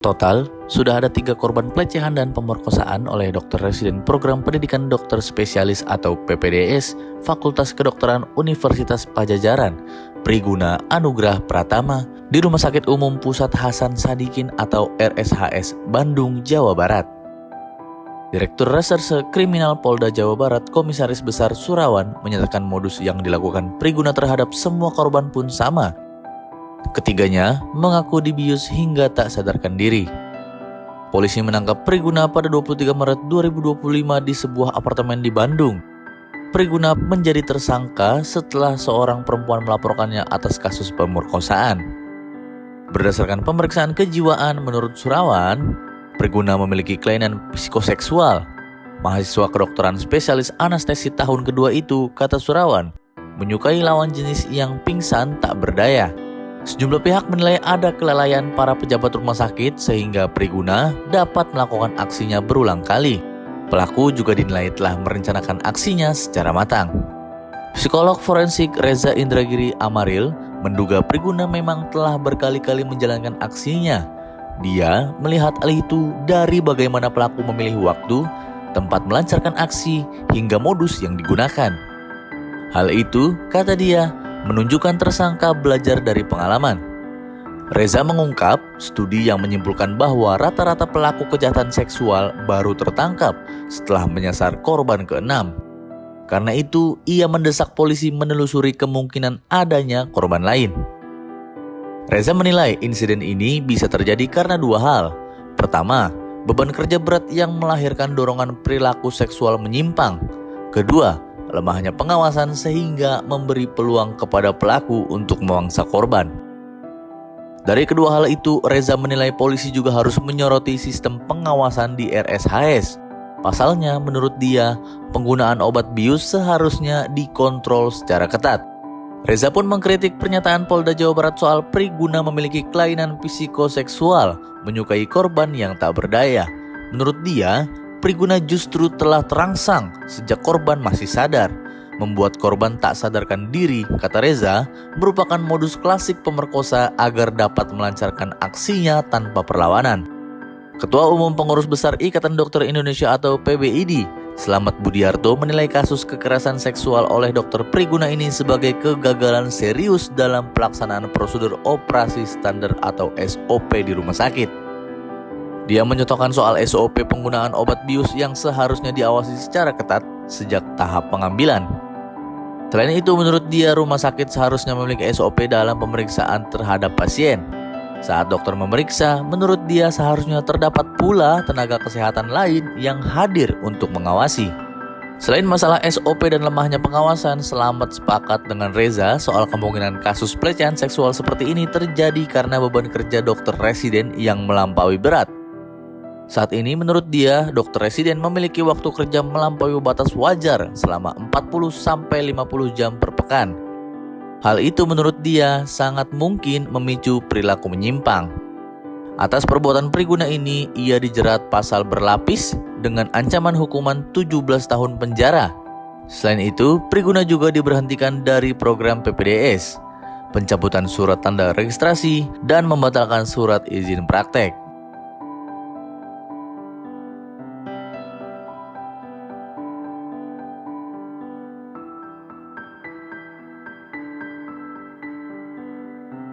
Total, sudah ada 3 korban pelecehan dan pemerkosaan oleh dokter residen program pendidikan dokter spesialis atau PPDS Fakultas Kedokteran Universitas Padjadjaran, Priguna Anugrah Pratama, di Rumah Sakit Umum Pusat Hasan Sadikin atau RSHS Bandung, Jawa Barat. Direktur Reserse Kriminal Polda Jawa Barat Komisaris Besar Surawan menyatakan modus yang dilakukan Priguna terhadap semua korban pun sama. Ketiganya mengaku dibius hingga tak sadarkan diri. Polisi menangkap Priguna pada 23 Maret 2025 di sebuah apartemen di Bandung. Priguna menjadi tersangka setelah seorang perempuan melaporkannya atas kasus pemerkosaan. Berdasarkan pemeriksaan kejiwaan menurut Surawan, Priguna memiliki kelainan psikoseksual. Mahasiswa kedokteran spesialis anestesi tahun kedua itu, kata Surawan, menyukai lawan jenis yang pingsan tak berdaya. Sejumlah pihak menilai ada kelalaian para pejabat rumah sakit sehingga Priguna dapat melakukan aksinya berulang kali. Pelaku juga dinilai telah merencanakan aksinya secara matang. Psikolog forensik Reza Indragiri Amaril menduga Priguna memang telah berkali-kali menjalankan aksinya. Dia melihat hal itu dari bagaimana pelaku memilih waktu, tempat melancarkan aksi, hingga modus yang digunakan. Hal itu, kata dia, menunjukkan tersangka belajar dari pengalaman. Reza mengungkap studi yang menyimpulkan bahwa rata-rata pelaku kejahatan seksual baru tertangkap setelah menyasar korban ke-6. Karena itu, ia mendesak polisi menelusuri kemungkinan adanya korban lain. Reza menilai insiden ini bisa terjadi karena 2 hal. Pertama, beban kerja berat yang melahirkan dorongan perilaku seksual menyimpang. Kedua, lemahnya pengawasan sehingga memberi peluang kepada pelaku untuk memangsa korban. Dari kedua hal itu, Reza menilai polisi juga harus menyoroti sistem pengawasan di RSHS. Pasalnya, menurut dia, penggunaan obat bius seharusnya dikontrol secara ketat. Reza pun mengkritik pernyataan Polda Jawa Barat soal Priguna memiliki kelainan psikoseksual, menyukai korban yang tak berdaya. Menurut dia, Priguna justru telah terangsang sejak korban masih sadar. Membuat korban tak sadarkan diri, kata Reza, merupakan modus klasik pemerkosa agar dapat melancarkan aksinya tanpa perlawanan. Ketua Umum Pengurus Besar Ikatan Dokter Indonesia atau PBID, Slamet Budiarto, menilai kasus kekerasan seksual oleh dokter Priguna ini sebagai kegagalan serius dalam pelaksanaan prosedur operasi standar atau SOP di rumah sakit. Dia menyatakan soal SOP penggunaan obat bius yang seharusnya diawasi secara ketat sejak tahap pengambilan. Selain itu, menurut dia rumah sakit seharusnya memiliki SOP dalam pemeriksaan terhadap pasien. Saat dokter memeriksa, menurut dia seharusnya terdapat pula tenaga kesehatan lain yang hadir untuk mengawasi. Selain masalah SOP dan lemahnya pengawasan, Slamet sepakat dengan Reza soal kemungkinan kasus pelecehan seksual seperti ini terjadi karena beban kerja dokter residen yang melampaui berat. Saat ini menurut dia, dokter residen memiliki waktu kerja melampaui batas wajar selama 40-50 jam per pekan. Hal itu menurut dia sangat mungkin memicu perilaku menyimpang. Atas perbuatan Priguna ini, ia dijerat pasal berlapis dengan ancaman hukuman 17 tahun penjara. Selain itu, Priguna juga diberhentikan dari program PPDS, pencabutan surat tanda registrasi, dan membatalkan surat izin praktek.